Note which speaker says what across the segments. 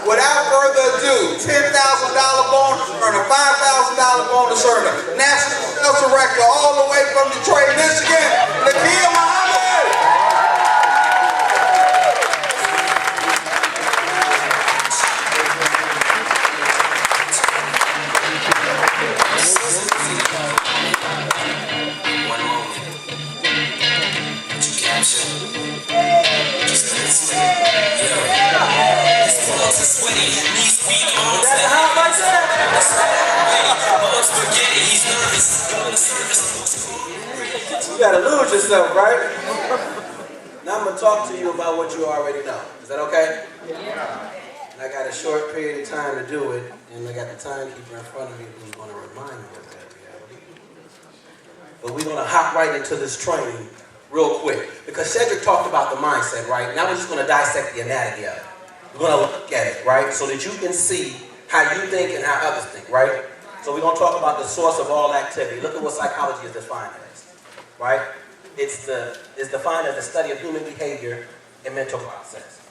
Speaker 1: Without further ado, $10,000 bonus earner, $5,000 bonus earner, national sales director all the way from Detroit, Michigan, Nakia Muhammad.
Speaker 2: One moment. Would you capture? Just let it slip. His clothes are sweaty, knees weak, arms
Speaker 1: That's how I like that.
Speaker 2: Mom spaghetti, he's nervous. Going to service.
Speaker 3: You gotta lose yourself, right? Now I'm gonna talk to you about what you already know. Is that okay? Yeah. And I got a short period of time to do it, and I got the timekeeper in front of me who's gonna remind me of that reality. But we're gonna hop right into this training real quick. Because Cedric talked about the mindset, right? Now we're just gonna dissect the anatomy of it. We're gonna look at it, right? So that you can see how you think and how others think, right? So we're gonna talk about the source of all activity. Look at what psychology is defined as, right? It's defined as the study of human behavior and mental process,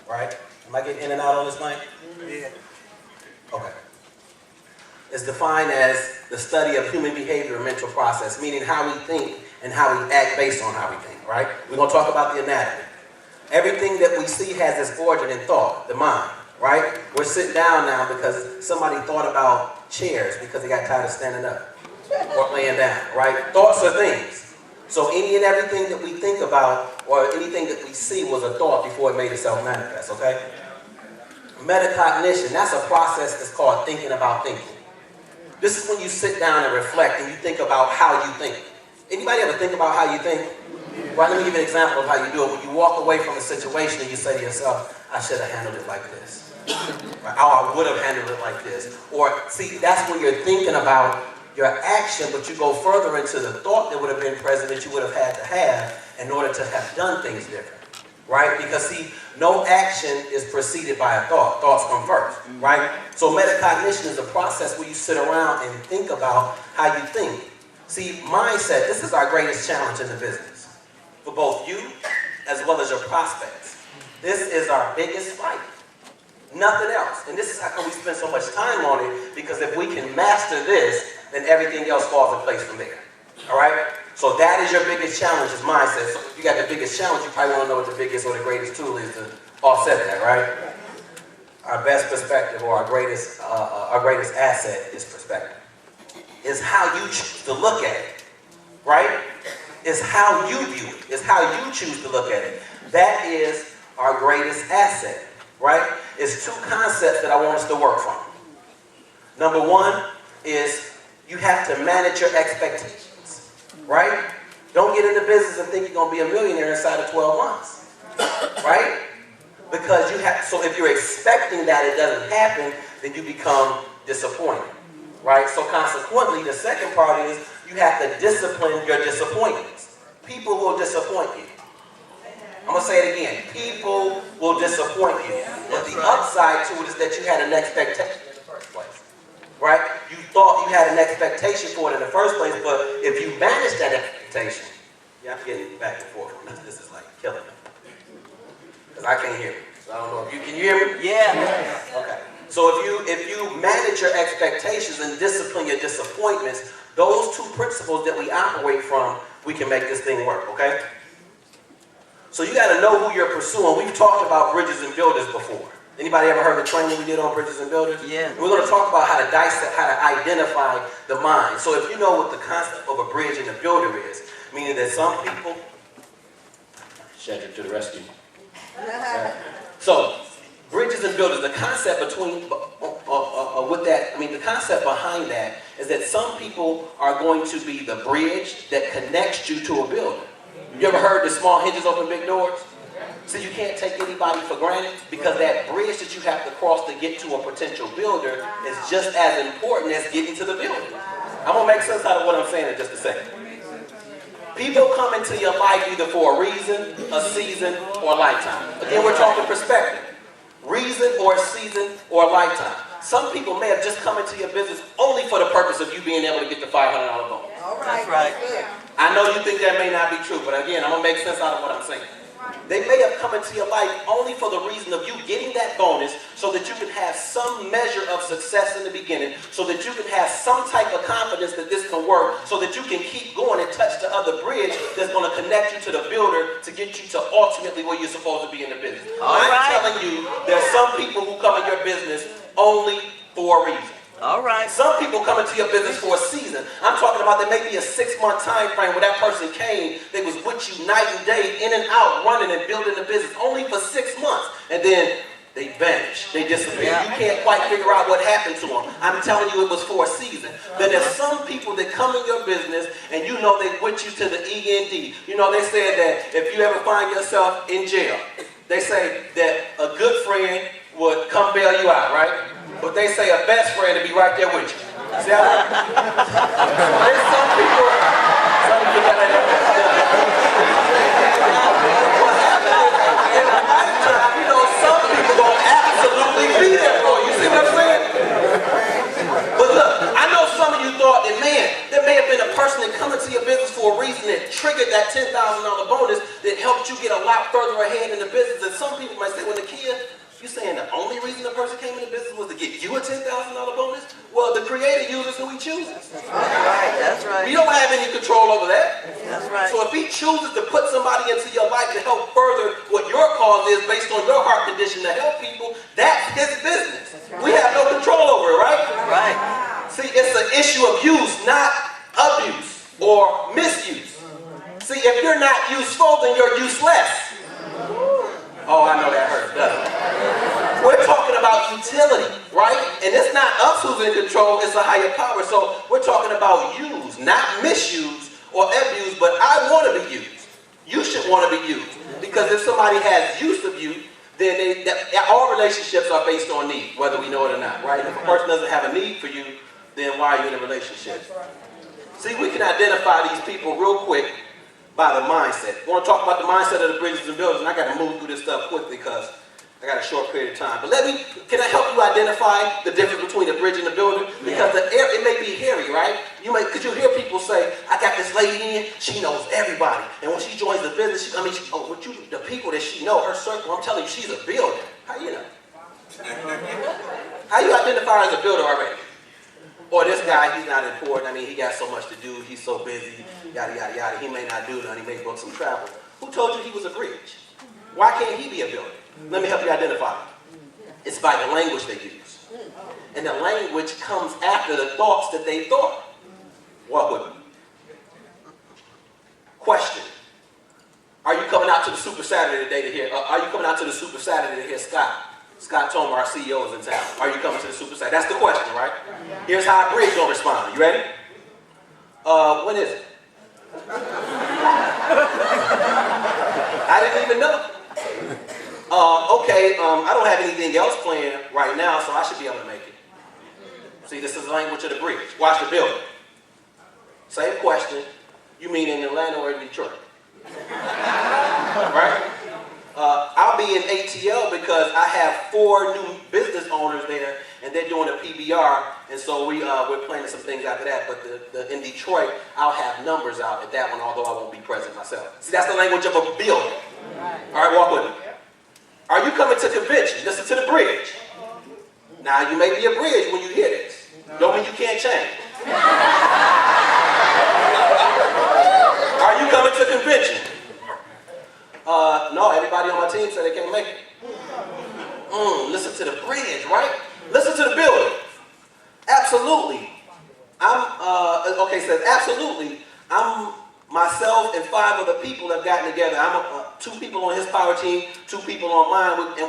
Speaker 3: right? Am I getting in and out on this mic?
Speaker 1: Yeah.
Speaker 3: Okay. It's defined as the study of human behavior and mental process, meaning how we think and how we act based on how we think, right? We're gonna talk about the anatomy. Everything that we see has its origin in thought, the mind, right? We're sitting down now because somebody thought about chairs because they got tired of standing up or laying down, right? Thoughts are things. So any and everything that we think about or anything that we see was a thought before it made itself manifest, okay? Metacognition, that's a process that's called thinking about thinking. This is when you sit down and reflect and you think about how you think. Anybody ever think about how you think? Well, let me give you an example of how you do it. When you walk away from a situation and you say to yourself, I should have handled it like this. Or, oh, I would have handled it like this. Or, see, that's when you're thinking about your action, but you go further into the thought that would have been present that you would have had to have in order to have done things different. Right? Because, see, no action is preceded by a thought. Thoughts come first. Right? So metacognition is a process where you sit around and think about how you think. See, mindset, this is our greatest challenge in the business. For both you as well as your prospects. This is our biggest fight. Nothing else. And this is how come we spend so much time on it, because if we can master this, then everything else falls in place from there. All right? So that is your biggest challenge, is mindset. So if you got the biggest challenge, you probably want to know what the biggest or the greatest tool is to offset that, right? Our best perspective, or our greatest asset, is perspective. Is how you choose to look at it, right? Is how you view it. Is how you choose to look at it. That is our greatest asset, right? It's two concepts that I want us to work from. Number one is you have to manage your expectations, right? Don't get into business and think you're going to be a millionaire inside of 12 months, right? Because you have, so if you're expecting that it doesn't happen, then you become disappointed, right? So consequently, the second part is you have to discipline your disappointments. People will disappoint you. I'm going to say it again. People will disappoint you. But the upside to it is that you had an expectation in the first place, right? You thought you had an expectation for it in the first place, but if you manage that expectation, yeah, I'm getting back and forth on this. This is like killing me. Because I can't hear you. So I don't know if you can hear me?
Speaker 2: Yeah.
Speaker 3: Okay. So if you manage your expectations and discipline your disappointments, those two principles that we operate from, we can make this thing work, okay? So you got to know who you're pursuing. We've talked about bridges and builders before. Anybody ever heard the training we did on bridges and builders?
Speaker 2: Yeah.
Speaker 3: We're going to talk about how to dissect, how to identify the mind. So if you know what the concept of a bridge and a builder is, meaning that some people, Cedric to the rescue. Right. So bridges and builders, the concept between, the concept behind that is that some people are going to be the bridge that connects you to a building. You ever heard the small hinges open big doors? So you can't take anybody for granted, because that bridge that you have to cross to get to a potential builder is just as important as getting to the building. I'm going to make sense out of what I'm saying in just a second. People come into your life either for a reason, a season, or a lifetime. Again, we're talking perspective. Reason or a season or a lifetime. Some people may have just come into your business only for the purpose of you being able to get the $500 bonus.
Speaker 2: All right. That's right.
Speaker 3: I know you think that may not be true, but again, I'm going to make sense out of what I'm saying. They may have come into your life only for the reason of you getting that bonus so that you can have some measure of success in the beginning, so that you can have some type of confidence that this can work, so that you can keep going and touch the other bridge that's going to connect you to the builder to get you to ultimately where you're supposed to be in the business. I'm telling you, there's some people who come in your business only for a reason.
Speaker 4: All right.
Speaker 3: Some people come into your business for a season. I'm talking about there may be a 6-month time frame where that person came, they was with you night and day, in and out, running and building the business, only for 6 months. And then they vanish, they disappear. You can't quite figure out what happened to them. I'm telling you it was for a season. Then there's some people that come in your business and you know they with you to the END. You know, they said that if you ever find yourself in jail, they say that a good friend would come bail you out, right? But they say a best friend to be right there with you. See how that? There's some people got that. What happened is, in a lifetime, you know, some people gonna absolutely be there for you. See what I'm saying? But look, I know some of you thought that, man, there may have been a person that come into your business for a reason that triggered that $10,000 bonus that helped you get a lot further ahead in the business. And some people might say, well, Nakia, you saying the only reason the person came into business was to get you a $10,000 bonus? Well, the Creator uses who He chooses.
Speaker 4: That's right. That's right.
Speaker 3: We don't have any control over that.
Speaker 4: That's right.
Speaker 3: So if He chooses to put somebody into your life to help further what your cause is based on your heart condition to help people, that's His business. We have no control over it, right?
Speaker 4: Right.
Speaker 3: See, it's an issue of use, not abuse or misuse. See, if you're not useful, then you're useless. Oh, I know that hurts, doesn't it? We're talking about utility, right? And it's not us who's in control, it's a higher power. So we're talking about use, not misuse or abuse, but I want to be used. You should want to be used. Because if somebody has use of you, then all relationships are based on need, whether we know it or not, right? If a person doesn't have a need for you, then why are you in a relationship? See, we can identify these people real quick by the mindset. I want to talk about the mindset of the bridges and builders, and I got to move through this stuff quickly because I got a short period of time. But can I help you identify the difference between the bridge and the builder? Because it may be hairy, right? Because you hear people say, I got this lady in, she knows everybody. And when she joins the business, the people that she know, her circle, I'm telling you, she's a builder. How you know? How you identify her as a builder already? Or this guy, he's not important. I mean, he got so much to do. He's so busy, yada, yada, yada. He may not do nothing. He may book some travel. Who told you he was a bridge? Why can't he be a builder? Let me help you identify. It's by the language they use. And the language comes after the thoughts that they thought. Walk with me. Question. Are you coming out to the Super Saturday today to hear? Are you coming out to the Super Saturday to hear Scott? Scott Tomer, our CEO, is in town. Are you coming to the Super Saturday? That's the question, right? Here's how a bridge gonna respond. You ready? When is it? I didn't even know. Okay, I don't have anything else planned right now, so I should be able to make it. See, this is the language of the bridge. Watch the building. Same question. You mean in Atlanta or in Detroit? Right? I'll be in ATL because I have 4 new business owners there, and they're doing a PBR, and so we're planning some things after that. But in Detroit, I'll have numbers out at that one, although I won't be present myself. See, that's the language of a building. All right, walk with me. Are you coming to convention? Listen to the bridge. Now, you may be a bridge when you hear this. Don't mean you can't change. Are you coming to convention? No, everybody on my team said they can't make it. Listen to the bridge, right? Listen to the building. Absolutely. Says absolutely. Myself and 5 other people have gotten together. I'm 2 people on his power team, 2 people on mine, and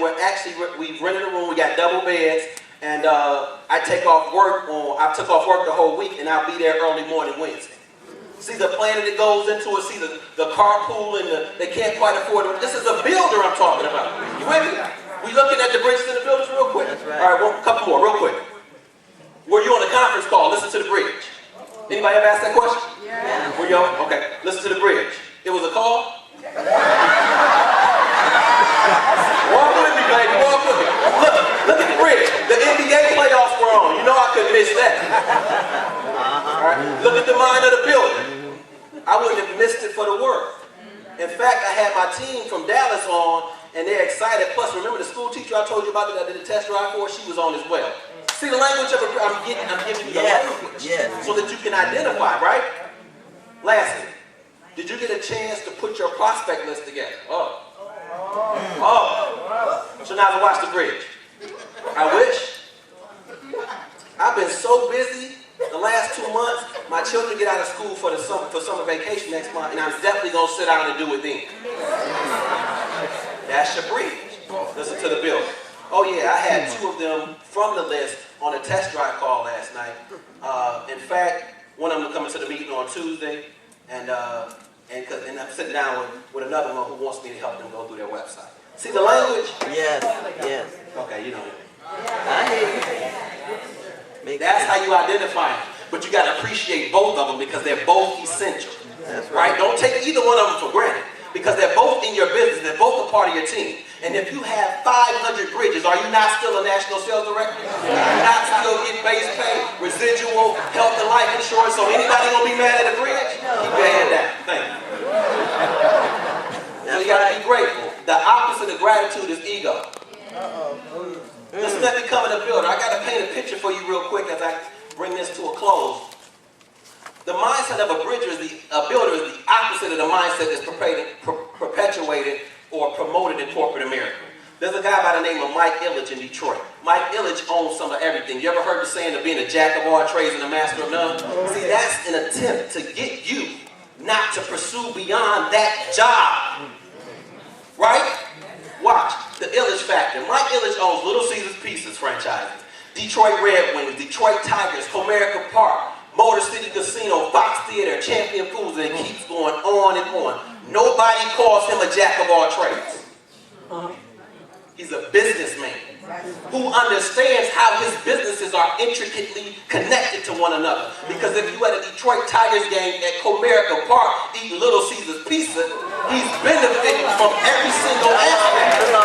Speaker 3: we've rented a room. We got double beds, and I took off work the whole week, and I'll be there early morning Wednesday. See the planning that goes into it. See the carpool and they can't quite afford it. This is a builder I'm talking about. You with me? We looking at the bridges and the builders real quick.
Speaker 4: That's right.
Speaker 3: All right, well, a couple more, real quick. Were you on a conference call? Listen to the bridge. Anybody ever asked that question? Yeah. Were you on? Okay. Listen to the bridge. It was a call. Walk with me, baby. Walk with me. Look at the bridge. The NBA playoffs were on. You know I couldn't miss that. All right. Look at the mind of the builder. I wouldn't have missed it for the world. In fact, I had my team from Dallas on, and they're excited. Plus, remember the school teacher I told you about that I did a test drive for? She was on as well. See the language of I'm giving you the language so that you can identify, right? Lastly, did you get a chance to put your prospect list together? Oh. So now to watch the bridge. I wish. I've been so busy the last 2 months. My children get out of school for summer vacation next month, and I'm definitely gonna sit down and do it then. That's your bridge. Listen to the bill. Oh yeah, I had 2 of them from the list on a test drive call last night. In fact, one of them coming to the meeting on Tuesday, and I'm sitting down with another one who wants me to help them go through their website. See the language?
Speaker 4: Yes.
Speaker 3: Okay, you know.
Speaker 4: I hear you.
Speaker 3: That's how you identify them. But you got to appreciate both of them because they're both essential.
Speaker 4: That's
Speaker 3: right? Don't take either one of them for granted because they're both in your business. They're both a part of your team. And if you have 500 bridges, are you not still a national sales director? Do you not still get base pay, residual, health and life insurance? So anybody going to be mad at a bridge? Keep your hand down. Thank you. So you got to be grateful. The opposite of gratitude is ego. Just let me come in the builder. I got to paint a picture for you real quick as I bring this to a close. The mindset of a builder is the opposite of the mindset that's perpetuated or promoted in corporate America. There's a guy by the name of Mike Ilitch in Detroit. Mike Ilitch owns some of everything. You ever heard the saying of being a jack of all trades and a master of none? See, that's an attempt to get you not to pursue beyond that job. Right? Watch. The Ilitch Factor. Mike Ilitch owns Little Caesars Pieces franchises, Detroit Red Wings, Detroit Tigers, Comerica Park, Motor City Casino, Fox Theater, Champion Foods, and it keeps going on and on. Nobody calls him a jack of all trades. He's a businessman who understands how his businesses are intricately connected to one another. Because if you at a Detroit Tigers game at Comerica Park eating Little Caesars pizza, he's benefiting from every single